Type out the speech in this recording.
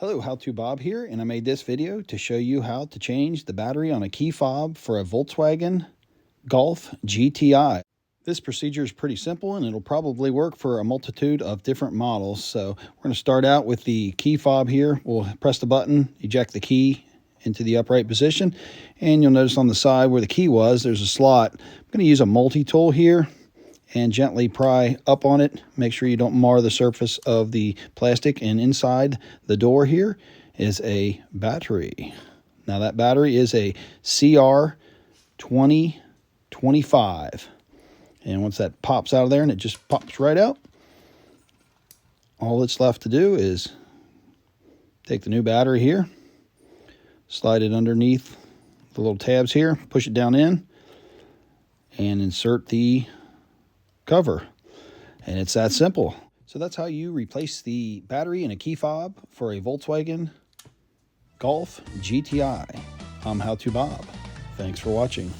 Hello, How To Bob here, and I made this video to show you how to change the battery on a key fob for a Volkswagen Golf GTI. This procedure is pretty simple and it'll probably work for a multitude of different models. So we're going to start out with the key fob here. We'll press the button, eject the key into the upright position, and you'll notice on the side where the key was, there's a slot. I'm going to use a multi-tool here and gently pry up on it. Make sure you don't mar the surface of the plastic. And inside the door here is a battery. Now that battery is a CR2025. And once that pops out of there, and it just pops right out, all that's left to do is take the new battery here, slide it underneath the little tabs here, push it down in, and insert the cover, and it's that simple. So that's how you replace the battery in a key fob for a Volkswagen Golf GTI. I'm How To Bob. Thanks for watching.